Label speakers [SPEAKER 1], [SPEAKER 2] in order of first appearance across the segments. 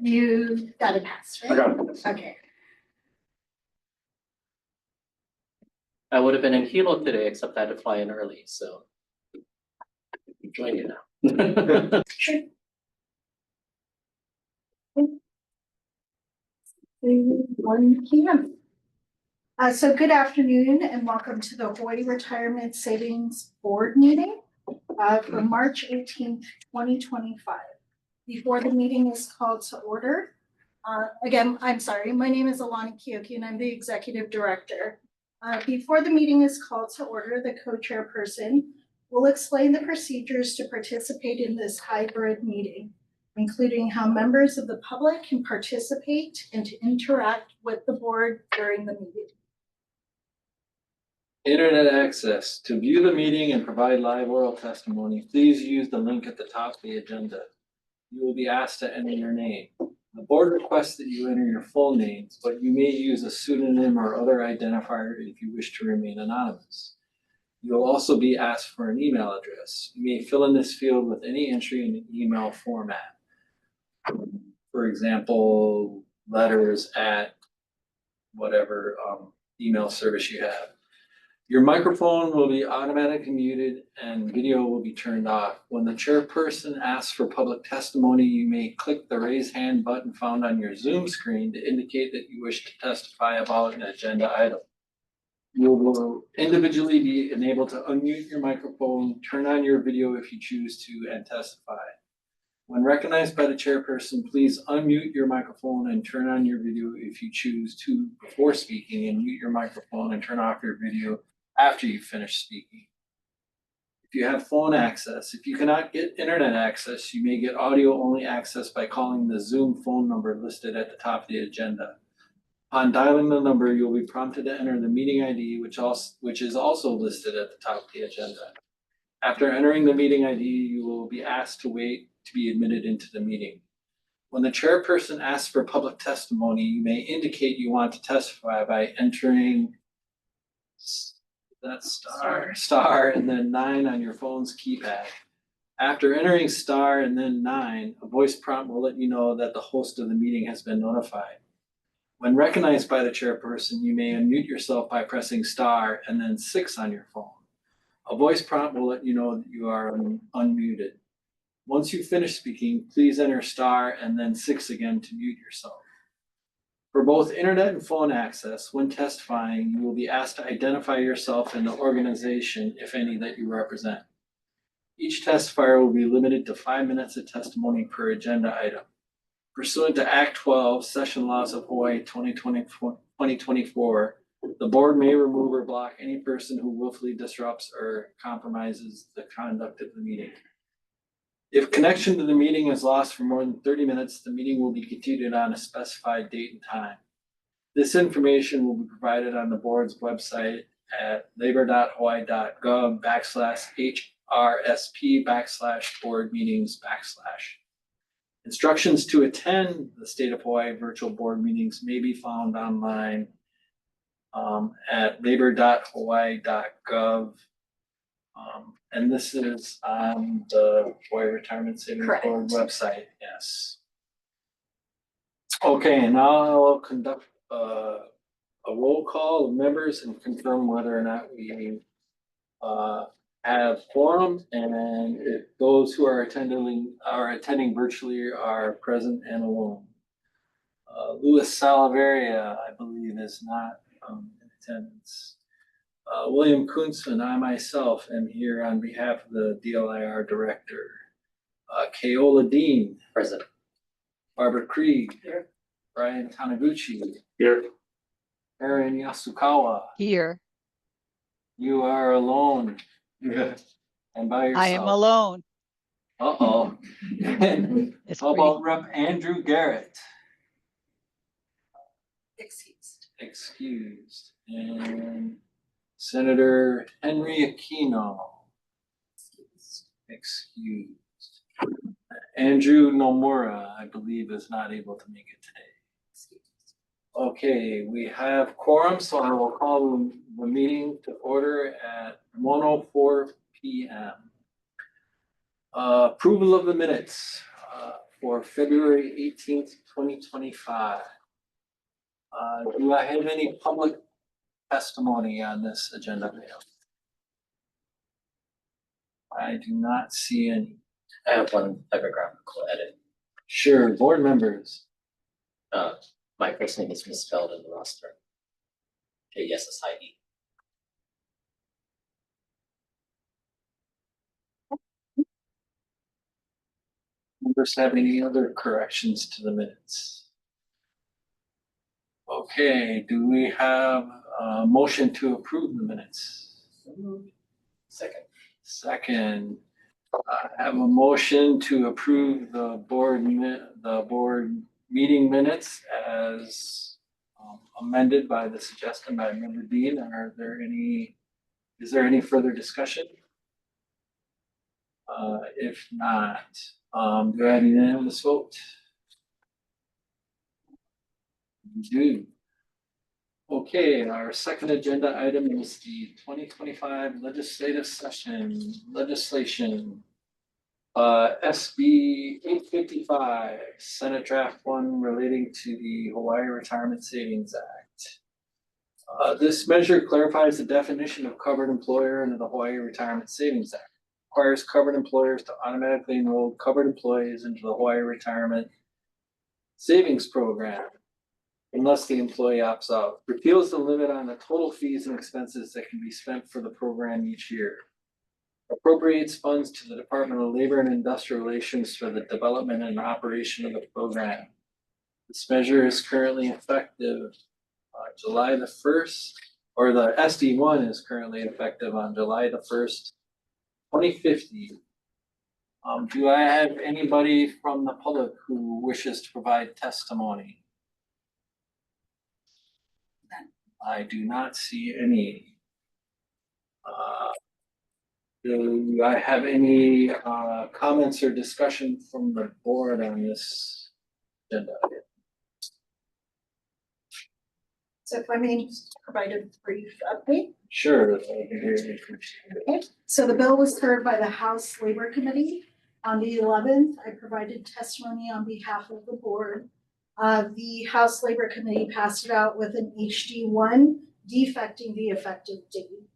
[SPEAKER 1] You got it passed,
[SPEAKER 2] I
[SPEAKER 1] right?
[SPEAKER 2] got it.
[SPEAKER 1] Okay.
[SPEAKER 3] I would have been in Hilo today, except I had to fly in early, so. Join you now.
[SPEAKER 1] Sure. 1 p.m. So good afternoon and welcome to the Hawaii Retirement Savings Board meeting for March 18th, 2025. Before the meeting is called to order, again, I'm sorry, my name is Alana Kiyoki and I'm the Executive Director. Before the meeting is called to order, the co-chairperson will explain the procedures to participate in this hybrid meeting, including how members of the public can participate and to interact with the board during the meeting.
[SPEAKER 4] Internet access. To view the meeting and provide live oral testimony, please use the link at the top of the agenda. You will be asked to enter your name. The board requests that you enter your full names, but you may use a pseudonym or other identifier if you wish to remain anonymous. You will also be asked for an email address. You may fill in this field with any entry in an email format. For example, letters at whatever email service you have. Your microphone will be automatically muted and video will be turned off. When the chairperson asks for public testimony, you may click the raise hand button found on your Zoom screen to indicate that you wish to testify about an agenda item. You will individually be enabled to unmute your microphone, turn on your video if you choose to, and testify. When recognized by the chairperson, please unmute your microphone and turn on your video if you choose to before speaking, and mute your microphone and turn off your video after you finish speaking. If you have phone access, if you cannot get internet access, you may get audio only access by calling the Zoom phone number listed at the top of the agenda. Upon dialing the number, you'll be prompted to enter the meeting ID, which is also listed at the top of the agenda. After entering the meeting ID, you will be asked to wait to be admitted into the meeting. When the chairperson asks for public testimony, you may indicate you want to testify by entering that star and then 9 on your phone's keypad. After entering star and then 9, a voice prompt will let you know that the host of the meeting has been notified. When recognized by the chairperson, you may unmute yourself by pressing star and then 6 on your phone. A voice prompt will let you know that you are unmuted. Once you finish speaking, please enter star and then 6 again to mute yourself. For both internet and phone access, when testifying, you will be asked to identify yourself and the organization, if any, that you represent. Each testifier will be limited to 5 minutes of testimony per agenda item. Pursuant to Act 12, Session Laws of Hawaii 2024, the board may remove or block any person who willfully disrupts or compromises the conduct of the meeting. If connection to the meeting is lost for more than 30 minutes, the meeting will be continued on a specified date and time. This information will be provided on the board's website at labor.hawaii.gov/HRSP/board-meetings/. Instructions to attend the State of Hawaii virtual board meetings may be found online at labor.hawaii.gov. And this is on the Hawaii Retirement Savings Board website, yes. Okay, now I'll conduct a roll call of members and confirm whether or not we have quorum, and if those who are attending virtually are present and alone. Louis Salaveria, I believe, is not in attendance. William Kuntzman, I myself am here on behalf of the DLIR director. Keola Dean.
[SPEAKER 3] Present.
[SPEAKER 4] Barbara Krieg.
[SPEAKER 3] Here.
[SPEAKER 4] Brian Taniguchi.
[SPEAKER 2] Here.
[SPEAKER 4] Erin Yasukawa.
[SPEAKER 5] Here.
[SPEAKER 4] You are alone. And by yourself.
[SPEAKER 5] I am alone.
[SPEAKER 4] Uh-oh.
[SPEAKER 5] It's
[SPEAKER 4] How about Rep. Andrew Garrett? Excused. And Senator Henry Aquino. Excused. Andrew Nomura, I believe, is not able to make it today. Okay, we have quorum, so I will call the meeting to order at 1:04 p.m. Approval of the minutes. for February 18th, 2025. Do I have any public testimony on this agenda item? I do not see any.
[SPEAKER 3] I have one typographical edit.
[SPEAKER 4] Sure, board members.
[SPEAKER 3] My first name is misspelled in the roster. Jessie.
[SPEAKER 4] Members have any other corrections to the minutes? Okay, do we have a motion to approve the minutes?
[SPEAKER 3] Second.
[SPEAKER 4] Second, I have a motion to approve the board meeting minutes as amended by the suggestion by member Dean. Is there any further discussion? If not, do I have a unanimous vote? We do. Okay, our second agenda item is the 2025 legislative session legislation. SB 855, Senate Draft 1 relating to the Hawaii Retirement Savings Act. This measure clarifies the definition of covered employer under the Hawaii Retirement Savings Act. Requires covered employers to automatically enroll covered employees into the Hawaii Retirement Savings Program unless the employee opts out. Repeals the limit on the total fees and expenses that can be spent for the program each year. Appropriates funds to the Department of Labor and Industrial Relations for the development and operation of the program. This measure is currently effective July the 1st, or the SD1 is currently effective on July the 1st, 2050. Do I have anybody from the public who wishes to provide testimony? I do not see any. Do I have any comments or discussion from the board on this agenda?
[SPEAKER 1] So if I may just provide a brief update.
[SPEAKER 4] Sure. I
[SPEAKER 1] Okay, so the bill was heard by the House Labor Committee on the 11th. I provided testimony on behalf of the board. The House Labor Committee passed it out with an HD1 defecting the effective date.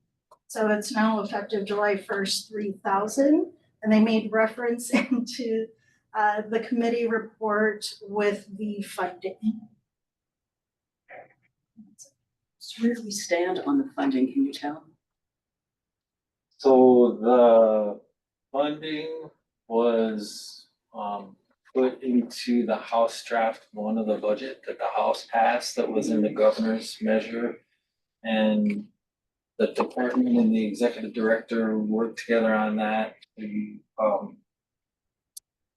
[SPEAKER 1] So it's now effective July 1st, 3000. And they made reference into the committee report with the funding.
[SPEAKER 2] So where do we stand on the funding, can you tell?
[SPEAKER 4] So the funding was put into the House draft 1 of the budget that the House passed that was in the governor's measure. And the department and the executive director worked together on that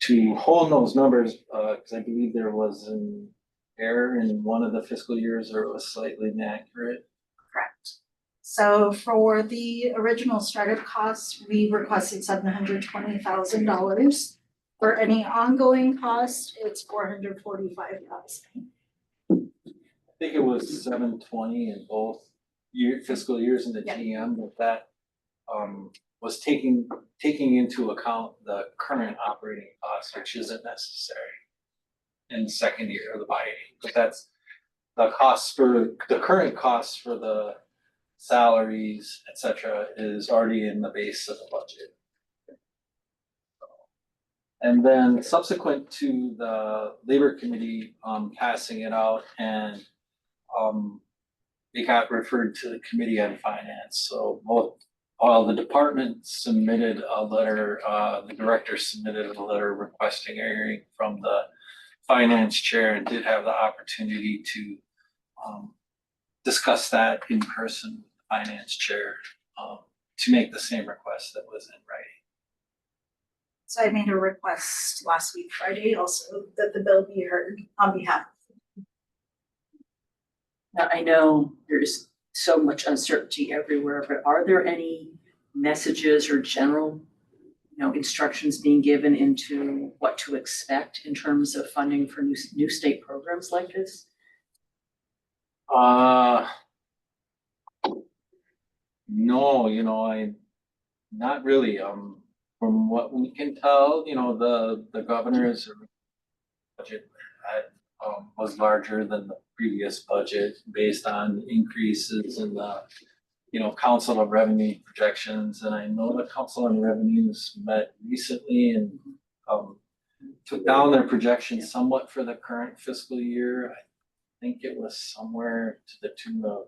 [SPEAKER 4] to hold those numbers, because I believe there was an error in one of the fiscal years or it was slightly inaccurate.
[SPEAKER 1] Correct. So for the original startup costs, we requested $720,000. For any ongoing cost, it's $445,000.
[SPEAKER 4] I think it was 720 in both fiscal years in the
[SPEAKER 1] Yeah.
[SPEAKER 4] GM, but that was taking into account the current operating costs, which isn't necessary in the second year of the biennium. But that's the costs for the current costs for the salaries, et cetera, is already in the base of the budget. And then subsequent to the Labor Committee passing it out and it got referred to the Committee on Finance. So all the departments submitted a letter, the director submitted a letter requesting a hearing from the finance chair and did have the opportunity to discuss that in person with the finance chair to make the same request that was in writing.
[SPEAKER 1] So I made a request last week, Friday, also that the bill be heard on behalf.
[SPEAKER 2] Now, I know there's so much uncertainty everywhere, but are there any messages or general, instructions being given into what to expect in terms of funding for new state programs like this?
[SPEAKER 4] No, not really. From what we can tell, the governor is budget was larger than the previous budget based on increases in the, Council of Revenue projections. And I know the Council on Revenues met recently and took down their projections somewhat for the current fiscal year. I think it was somewhere to the tune of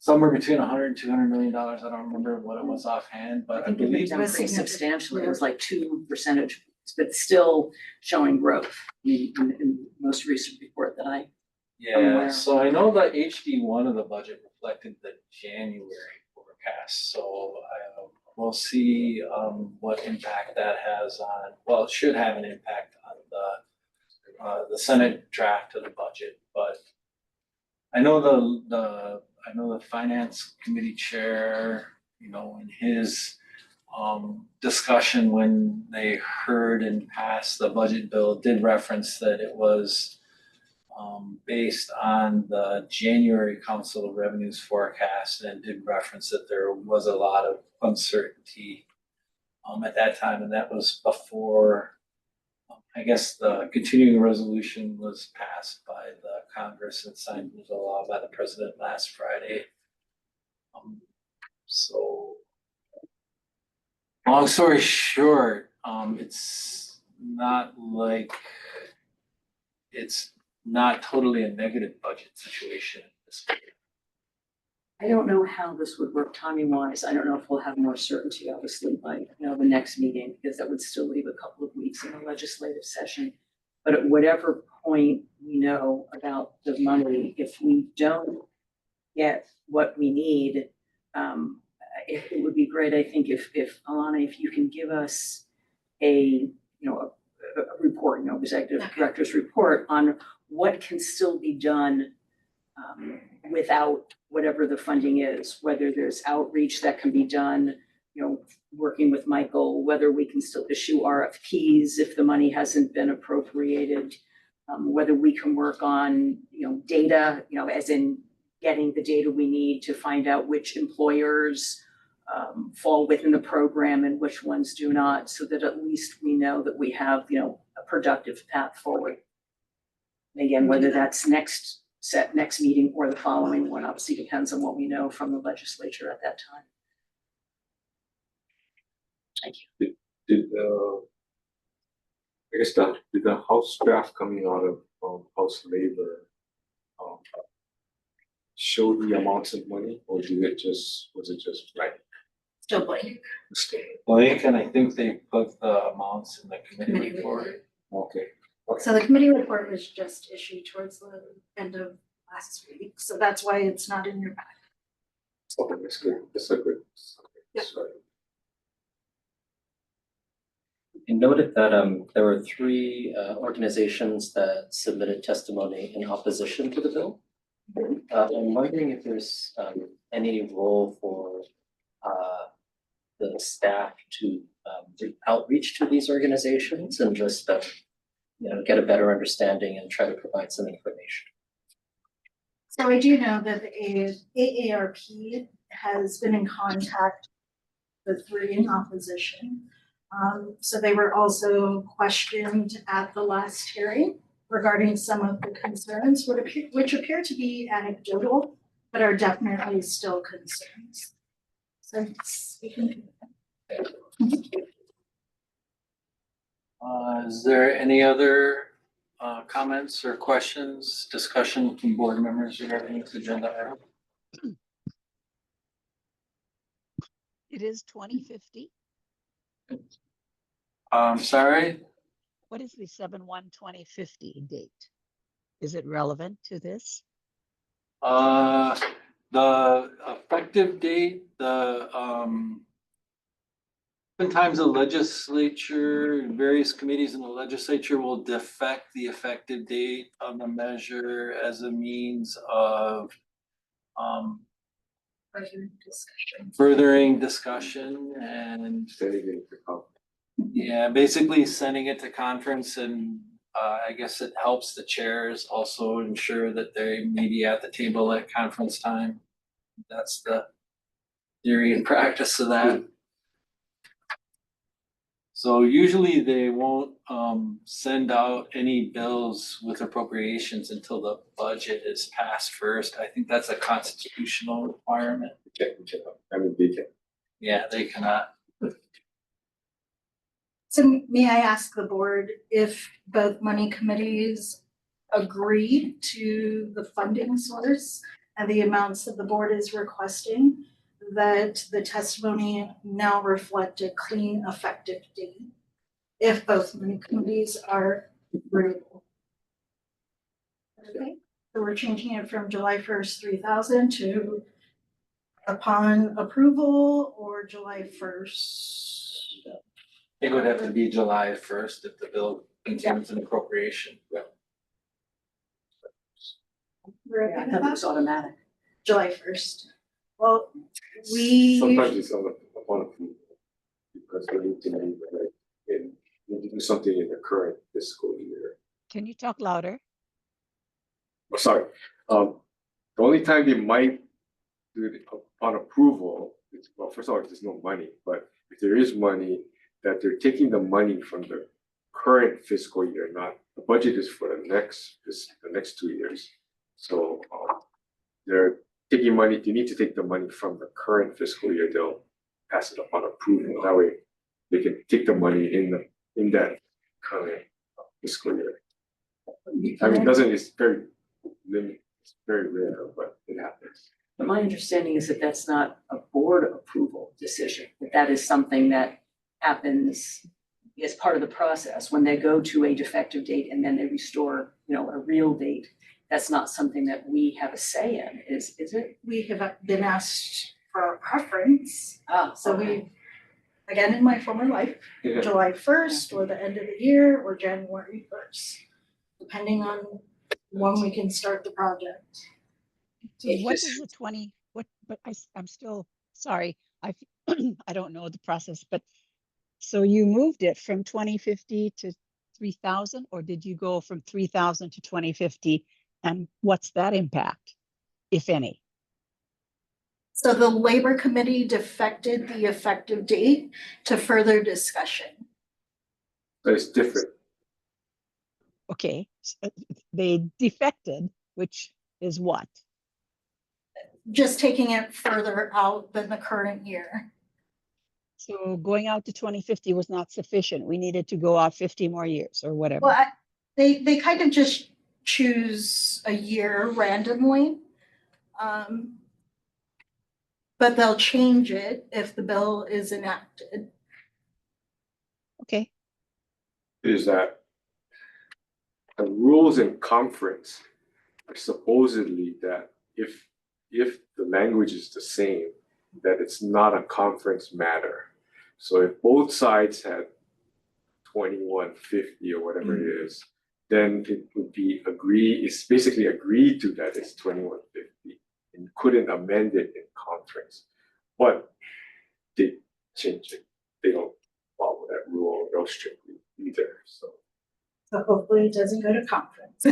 [SPEAKER 4] somewhere between $100 and $200 million. I don't remember what it was offhand, but I
[SPEAKER 2] think it went
[SPEAKER 4] believe
[SPEAKER 2] down
[SPEAKER 1] was
[SPEAKER 2] pretty
[SPEAKER 1] significant.
[SPEAKER 2] substantially, it was like 2 percentage points, but still showing growth in the most recent report that I,
[SPEAKER 4] Yeah,
[SPEAKER 2] aware.
[SPEAKER 4] so I know the HD one of the budget reflected the January forecast, so we'll see what impact that has on, well, it should have an impact on the Senate draft of the budget, but I know the Finance Committee Chair, in his discussion when they heard and passed the budget bill did reference that it was based on the January Council of Revenues forecast, and did reference that there was a lot of uncertainty at that time, and that was before I guess the continuing resolution was passed by the Congress and signed into law by the president last Friday. So long story short, it's not like it's not totally a negative budget situation at this point.
[SPEAKER 2] I don't know how this would work timing wise. I don't know if we'll have more certainty, obviously, by, the next meeting, because that would still leave a couple of weeks in the legislative session. But at whatever point we know about the money, if we don't get what we need, it would be great, I think, if Alana, if you can give us a report, executive director's report on what can still be done without whatever the funding is, whether there's outreach that can be done, working with Michael, whether we can still issue RFPs if the money hasn't been appropriated, whether we can work on, data, as in getting the data we need to find out which employers fall within the program and which ones do not, so that at least we know that we have, a productive path forward. And again, whether that's next meeting or the following one, obviously depends on what we know from the legislature at that time. Thank you.
[SPEAKER 6] Did the House draft coming out of House Labor show the amounts of money, or was it just right?
[SPEAKER 1] Still blank.
[SPEAKER 4] Blake, and I think they put the amounts in the committee report.
[SPEAKER 6] Okay.
[SPEAKER 1] So the committee report was just issued towards the end of last week, so that's why it's not in your packet.
[SPEAKER 6] Okay, that's good. That's a good.
[SPEAKER 1] Yeah.
[SPEAKER 6] Sorry.
[SPEAKER 3] I noted that there were 3 organizations that submitted testimony in opposition to the bill. I'm wondering if there's any role for the staff to do outreach to these organizations and just get a better understanding and try to provide some information.
[SPEAKER 1] So I do know that the AARP has been in contact with 3 in opposition. So they were also questioned at the last hearing regarding some of the concerns, which appear to be anecdotal, but are definitely still concerns. So speaking.
[SPEAKER 4] Is there any other comments or questions, discussion from board members regarding this agenda item?
[SPEAKER 5] It is 2050.
[SPEAKER 4] Sorry,
[SPEAKER 5] What is the 7/1/2050 date? Is it relevant to this?
[SPEAKER 4] the effective date, sometimes the legislature, various committees in the legislature will defect the effective date of the measure as a means of furthering discussion and
[SPEAKER 6] Delegate the call.
[SPEAKER 4] yeah, basically sending it to conference, and I guess it helps the chairs also ensure that they may be at the table at conference time. That's the theory and practice of that. So usually they won't send out any bills with appropriations until the budget is passed first. I think that's a constitutional requirement.
[SPEAKER 6] I mean, they can.
[SPEAKER 4] Yeah, they cannot.
[SPEAKER 1] So may I ask the board if both money committees agree to the funding source and the amounts that the board is requesting, that the testimony now reflect a clean effective date, if both money committees are agreeable. Okay, so we're changing it from July 1st, 3,000 to upon approval, or July 1st?
[SPEAKER 4] It would have to be July 1st if the bill contains an appropriation.
[SPEAKER 1] We're
[SPEAKER 2] Yeah, I
[SPEAKER 1] okay
[SPEAKER 2] thought
[SPEAKER 1] with
[SPEAKER 2] it was
[SPEAKER 1] that?
[SPEAKER 2] automatic.
[SPEAKER 1] July 1st. Well, we.
[SPEAKER 6] Sometimes it's upon approval. Because we need to do, like, we need to do something in the current fiscal year.
[SPEAKER 5] Can you talk louder?
[SPEAKER 6] Oh, sorry, the only time they might do it upon approval is, well, first of all, if there's no money, but if there is money, that they're taking the money from the current fiscal year, not, the budget is for the next 2 years. So, they're taking money, they need to take the money from the current fiscal year, they'll pass it upon approval, that way they can take the money in that current fiscal year. I mean, it's very limited, it's very rare, but it happens.
[SPEAKER 2] But my understanding is that that's not a board approval decision, that is something that happens as part of the process when they go to a defective date and then they restore, a real date. That's not something that we have a say in, is it?
[SPEAKER 1] We have been asked for a preference, so
[SPEAKER 2] Okay.
[SPEAKER 1] we, again, in my former life,
[SPEAKER 6] Yeah.
[SPEAKER 1] July 1st or the end of the year or January 1st, depending on when we can start the project.
[SPEAKER 5] So
[SPEAKER 2] It
[SPEAKER 5] what
[SPEAKER 2] just-
[SPEAKER 5] is the 20, but I'm still, sorry, I don't know the process, but so you moved it from 2050 to 3,000, or did you go from 3,000 to 2050? And what's that impact, if any?
[SPEAKER 1] So the Labor Committee defected the effective date to further discussion.
[SPEAKER 6] But it's different.
[SPEAKER 5] Okay, they defected, which is what?
[SPEAKER 1] Just taking it further out than the current year.
[SPEAKER 5] So going out to 2050 was not sufficient. We needed to go out 50 more years or whatever.
[SPEAKER 1] Well, they kind of just choose a year randomly. But they'll change it if the bill is enacted.
[SPEAKER 5] Okay,
[SPEAKER 6] Is that the rules in conference are supposedly that if the language is the same, that it's not a conference matter. So if both sides had 2150 or whatever it is, then it would be it's basically agreed to that it's 2150 and couldn't amend it in conference. But they change it. They don't follow that rule real strictly either, so.
[SPEAKER 1] So hopefully it doesn't go to conference.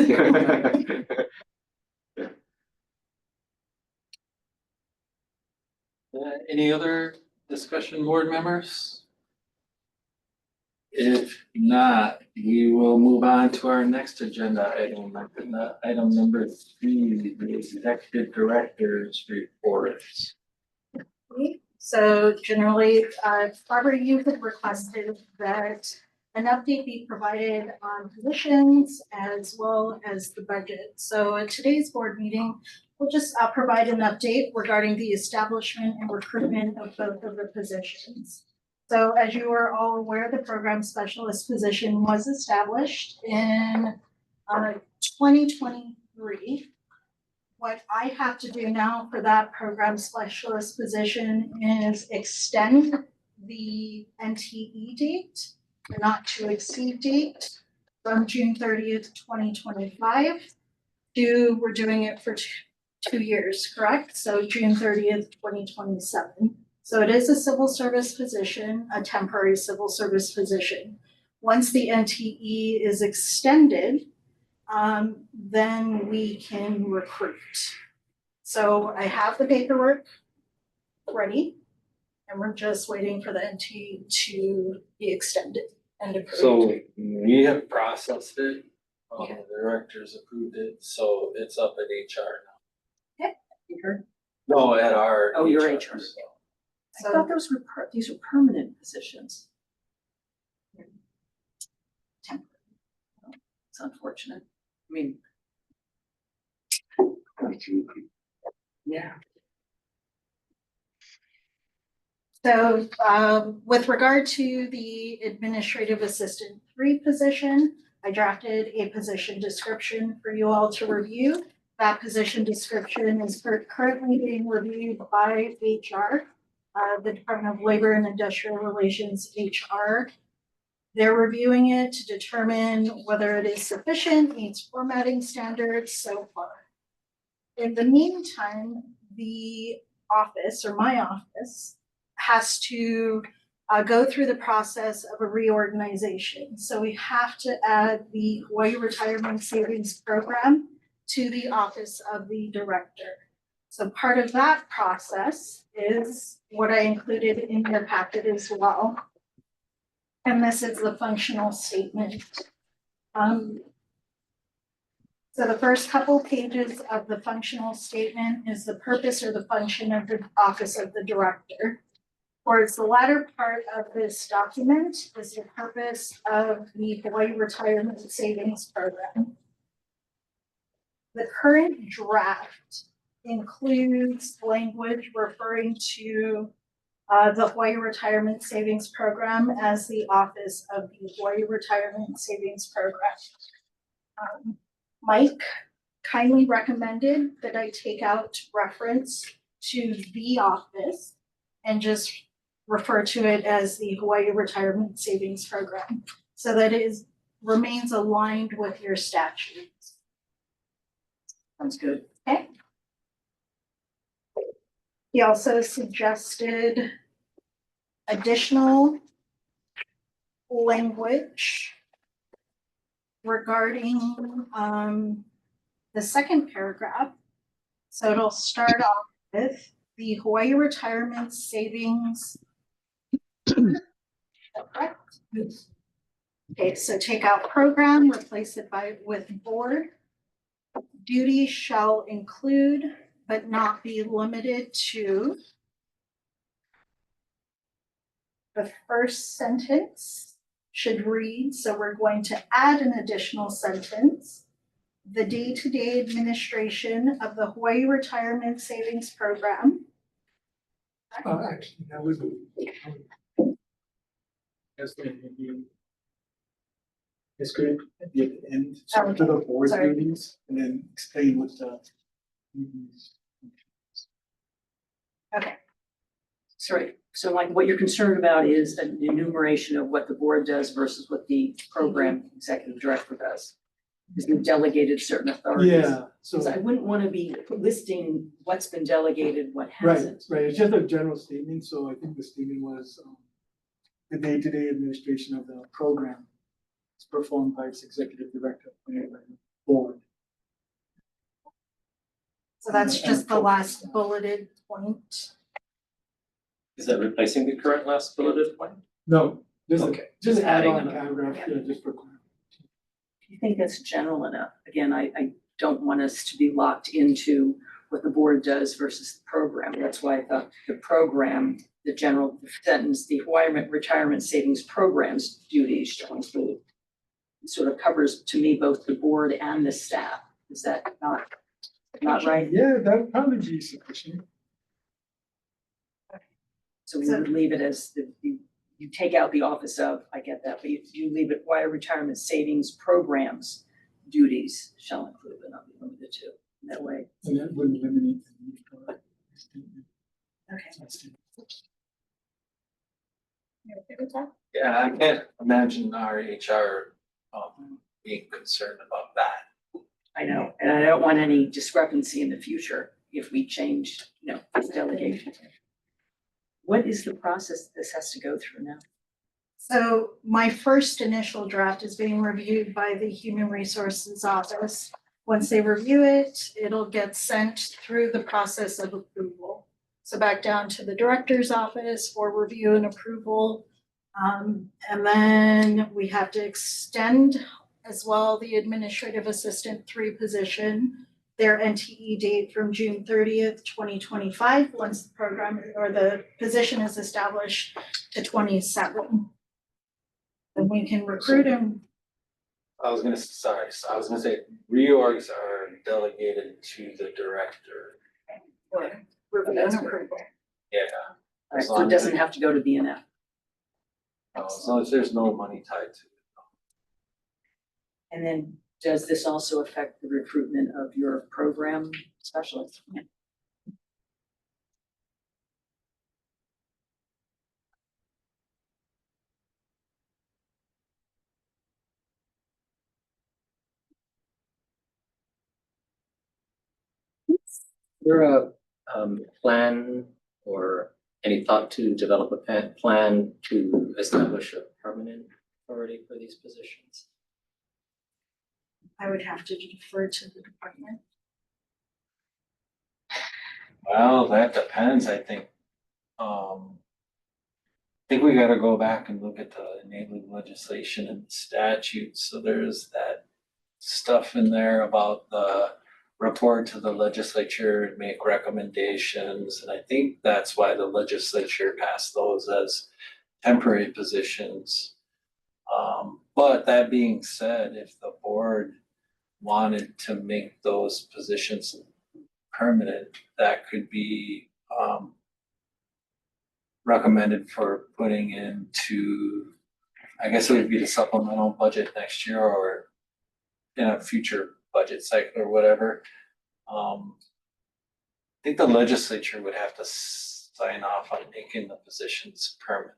[SPEAKER 4] Any other discussion, board members? If not, we will move on to our next agenda item, item number 3, the executive director's reports.
[SPEAKER 1] So generally, Barbara, you had requested that an update be provided on positions as well as the budget. So at today's board meeting, we'll just provide an update regarding the establishment and recruitment of both of the positions. So as you are all aware, the program specialist position was established in 2023. What I have to do now for that program specialist position is extend the NTE date, the not to exceed date, from June 30th, 2025 to, we're doing it for 2 years, correct? So June 30th, 2027. So it is a civil service position, a temporary civil service position. Once the NTE is extended, then we can recruit. So I have the paperwork ready. And we're just waiting for the NT to be extended and approved.
[SPEAKER 4] So we have processed it,
[SPEAKER 1] Yeah.
[SPEAKER 4] the directors approved it, so it's up at HR
[SPEAKER 2] You heard?
[SPEAKER 4] now. No, at our.
[SPEAKER 2] Oh, your
[SPEAKER 4] HR,
[SPEAKER 2] HR.
[SPEAKER 4] so.
[SPEAKER 2] I thought those were, these were permanent positions. Temporary. It's unfortunate. I mean, yeah.
[SPEAKER 1] So, with regard to the administrative assistant 3 position, I drafted a position description for you all to review. That position description is currently being reviewed by HR, the Department of Labor and Industrial Relations, HR. They're reviewing it to determine whether it is sufficient, meets formatting standards so far. In the meantime, the office, or my office, has to go through the process of a reorganization. So we have to add the Hawaii Retirement Savings Program to the office of the director. So part of that process is what I included in your packet as well. And this is the functional statement. So the first couple pages of the functional statement is the purpose or the function of the office of the director. Towards the latter part of this document is the purpose of the Hawaii Retirement Savings Program. The current draft includes language referring to the Hawaii Retirement Savings Program as the office of the Hawaii Retirement Savings Program. Mike kindly recommended that I take out reference to the office and just refer to it as the Hawaii Retirement Savings Program, so that it remains aligned with your statutes.
[SPEAKER 2] Sounds good.
[SPEAKER 1] Okay. He also suggested additional language regarding the second paragraph. So it'll start off with the Hawaii Retirement Savings. Correct? Okay, so take out program, replace it with board. Duties shall include but not be limited to. The first sentence should read, so we're going to add an additional sentence. The day-to-day administration of the Hawaii Retirement Savings Program.
[SPEAKER 7] Actually, that was. That's the. It's good at the end, so to the board
[SPEAKER 1] Sorry.
[SPEAKER 7] meetings, and then explain what the.
[SPEAKER 1] Okay,
[SPEAKER 2] Sorry, so like what you're concerned about is an enumeration of what the board does versus what the program executive director does. Because we've delegated certain authorities.
[SPEAKER 7] Yeah,
[SPEAKER 2] So I
[SPEAKER 7] so,
[SPEAKER 2] wouldn't want to be listing what's been delegated, what
[SPEAKER 7] right,
[SPEAKER 2] hasn't.
[SPEAKER 7] right, it's just a general statement, so I think the statement was, the day-to-day administration of the program is performed by its executive director, appointed by the board.
[SPEAKER 1] so that's just the last bulleted point.
[SPEAKER 3] Is that replacing the current last bulleted point?
[SPEAKER 7] No, just,
[SPEAKER 3] Okay,
[SPEAKER 7] just
[SPEAKER 3] just
[SPEAKER 7] add
[SPEAKER 3] adding
[SPEAKER 7] on
[SPEAKER 3] another.
[SPEAKER 7] paragraph, yeah, just for.
[SPEAKER 2] I think that's general enough. Again, I don't want us to be locked into what the board does versus the program. That's why I thought the program, the general sentence, the Hawaii Retirement Savings Program's duties shall include. It sort of covers to me both the board and the staff. Is that not right?
[SPEAKER 7] Yeah, that would probably be sufficient.
[SPEAKER 2] So we would leave it as you take out the office of, I get that, but you leave it Hawaii Retirement Savings Programs duties shall include but not be limited to. That way.
[SPEAKER 7] And that would eliminate the need for a statement.
[SPEAKER 1] Okay.
[SPEAKER 7] That's it.
[SPEAKER 1] You okay with that?
[SPEAKER 4] Yeah, I can't imagine our HR being concerned about that.
[SPEAKER 2] I know, and I don't want any discrepancy in the future if we change, this delegation. What is the process this has to go through now?
[SPEAKER 1] So my first initial draft is being reviewed by the Human Resources Office. Once they review it, it'll get sent through the process of approval. So back down to the director's office for review and approval. And then we have to extend as well the administrative assistant 3 position, their NTE date from June 30th, 2025, once the program or the position is established, to 27. Then we can recruit him.
[SPEAKER 4] I was gonna say reorgs are delegated to the director.
[SPEAKER 1] For review and approval.
[SPEAKER 4] Yeah.
[SPEAKER 2] Alright, so it doesn't have to go to BNF.
[SPEAKER 4] As long as there's no money tied to it.
[SPEAKER 2] And then does this also affect the recruitment of your program specialist?
[SPEAKER 3] There a plan or any thought to develop a plan to establish a permanent authority for these positions?
[SPEAKER 1] I would have to defer to the department.
[SPEAKER 4] Well, that depends, I think. I think we gotta go back and look at the enabling legislation and statutes, so there's that stuff in there about the report to the legislature and make recommendations, and I think that's why the legislature passed those as temporary positions. But that being said, if the board wanted to make those positions permanent, that could be recommended for putting into, I guess it would be the supplemental budget next year or in a future budget cycle or whatever. I think the legislature would have to sign off on making the positions permanent.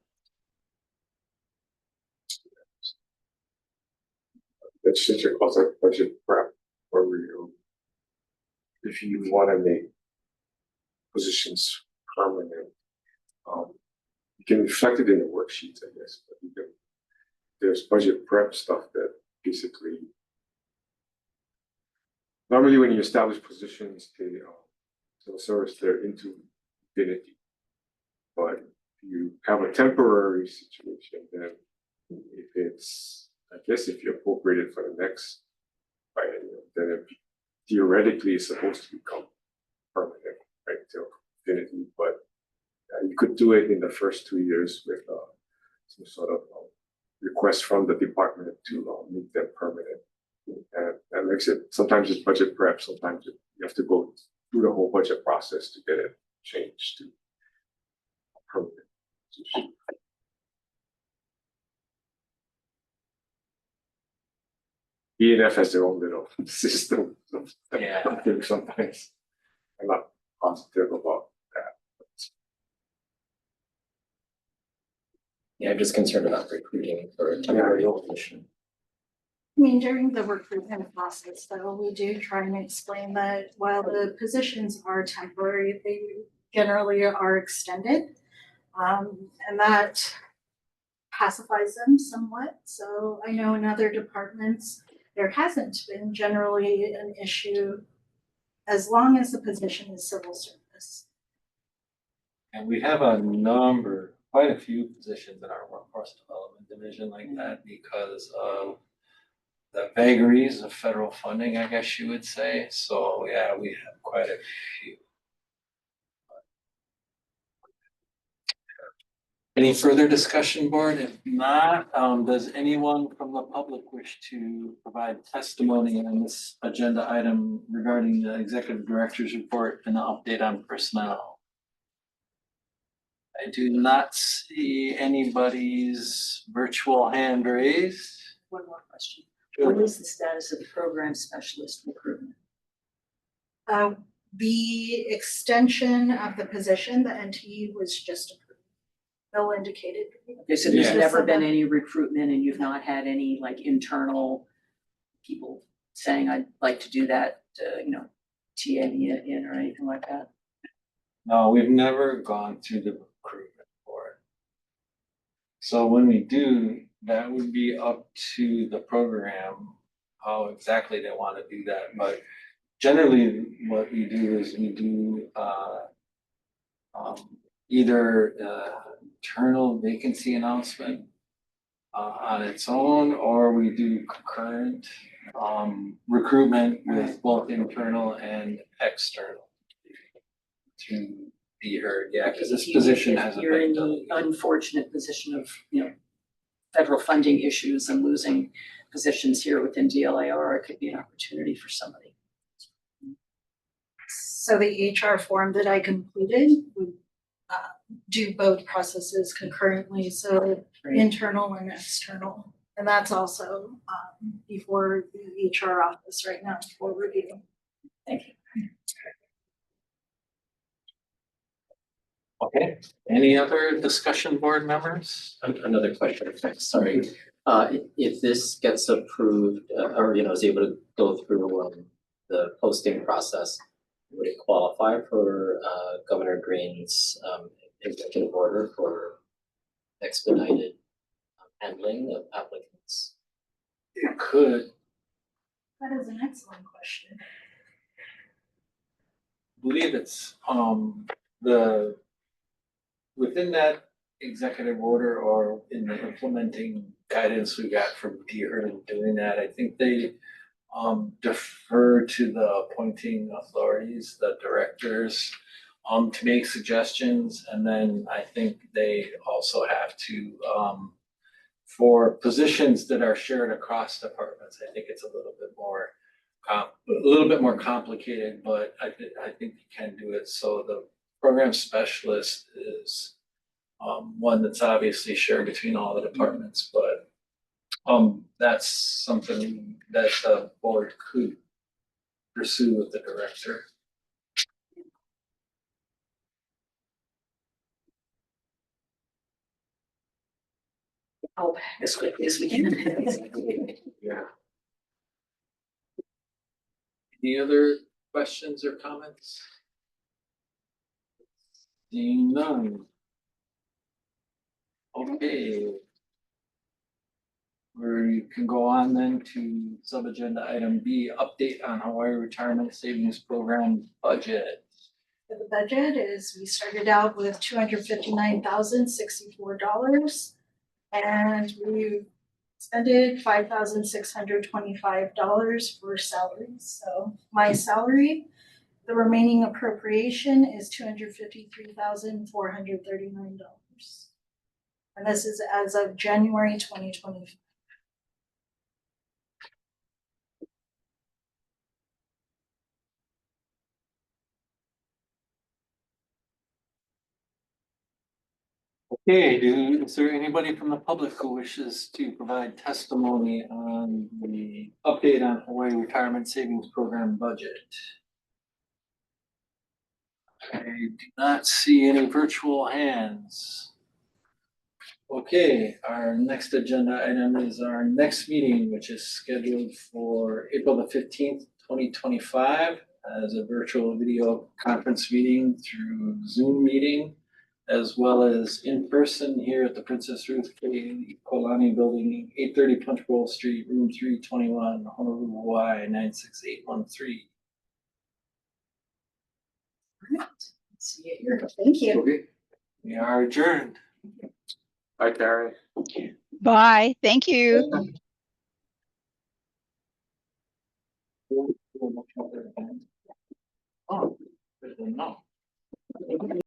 [SPEAKER 6] That's such a cause of budget prep where if you wanna make positions permanent, you can reflect it in the worksheets, I guess, but there's budget prep stuff that basically normally when you establish positions, they'll service they're into infinity. But if you have a temporary situation, then if it's, I guess if you appropriate it for the next biennium, then it theoretically is supposed to become permanent, right, till infinity, but you could do it in the first 2 years with some sort of request from the department to make them permanent. And that makes it, sometimes it's budget prep, sometimes you have to go through the whole budget process to get it changed to permanent. BNF has their own little system of
[SPEAKER 4] Yeah.
[SPEAKER 6] things sometimes. I'm not positive about that.
[SPEAKER 3] Yeah, I'm just concerned about recruiting for a temporary position.
[SPEAKER 1] I mean, during the recruitment process, though, we do try and explain that while the positions are temporary, they generally are extended. And that pacifies them somewhat. So I know in other departments, there hasn't been generally an issue as long as the position is civil service.
[SPEAKER 4] And we have quite a few positions in our workforce development division like that because of the vagaries of federal funding, I guess you would say. So yeah, we have quite a few. Any further discussion, board? If not, does anyone from the public wish to provide testimony on this agenda item regarding the executive director's report and the update on personnel? I do not see anybody's virtual hand raised.
[SPEAKER 2] One more question. What is the status of the program specialist recruitment?
[SPEAKER 1] The extension of the position, the NTE was just approved. Bill indicated.
[SPEAKER 2] Okay, so there's
[SPEAKER 4] Yeah.
[SPEAKER 2] never been any recruitment and you've not had any like internal people saying, I'd like to do that, TA me in or anything like that?
[SPEAKER 4] No, we've never gone through the recruitment for it. So when we do, that would be up to the program, how exactly they want to do that. But generally, what we do is we do either internal vacancy announcement on its own, or we do concurrent recruitment with both internal and external to be heard. Yeah, because this position
[SPEAKER 2] If
[SPEAKER 4] hasn't
[SPEAKER 2] you're in
[SPEAKER 4] been
[SPEAKER 2] the
[SPEAKER 4] done.
[SPEAKER 2] unfortunate position of, federal funding issues and losing positions here within DLAR, it could be an opportunity for somebody.
[SPEAKER 1] So the HR form that I completed would do both processes concurrently, so internal and external. And that's also before the HR office right now for review.
[SPEAKER 2] Thank you.
[SPEAKER 4] Okay, any other discussion, board members?
[SPEAKER 3] Another question, sorry. If this gets approved, or, is able to go through, the posting process, would it qualify for, Governor Green's, executive order for expedited handling of applicants?
[SPEAKER 4] It could.
[SPEAKER 1] That is an excellent question.
[SPEAKER 4] Believe it's within that executive order or in the implementing guidance we got from DHR in doing that, I think they defer to the appointing authorities, the directors, to make suggestions, and then I think they also have to for positions that are shared across departments, I think it's a little bit more complicated, but I think you can do it. So the program specialist is one that's obviously shared between all the departments, but that's something that the board could pursue with the director.
[SPEAKER 2] Help as quickly as we can.
[SPEAKER 4] Yeah. Any other questions or comments? Seeing none. Okay. We can go on then to sub-agenda item B, update on Hawaii Retirement Savings Program budget.
[SPEAKER 1] For the budget is, we started out with $259,064. And we expended $5,625 for salaries. So my salary, the remaining appropriation is $253,439. And this is as of January 2020.
[SPEAKER 4] Okay, is there anybody from the public who wishes to provide testimony on the update on Hawaii Retirement Savings Program budget? I do not see any virtual hands. Okay, our next agenda item is our next meeting, which is scheduled for April the 15th, 2025 as a virtual video conference meeting through Zoom meeting, as well as in person here at the Princess Ruth K. Kolani Building, 830 Punch Bowl Street, room 321, Honolulu, Hawaii, 96813.
[SPEAKER 2] See you here.
[SPEAKER 1] Thank you.
[SPEAKER 6] Okay.
[SPEAKER 4] We are adjourned.
[SPEAKER 6] Hi, Karen.
[SPEAKER 5] Bye, thank you.
[SPEAKER 4] Oh, there's a no.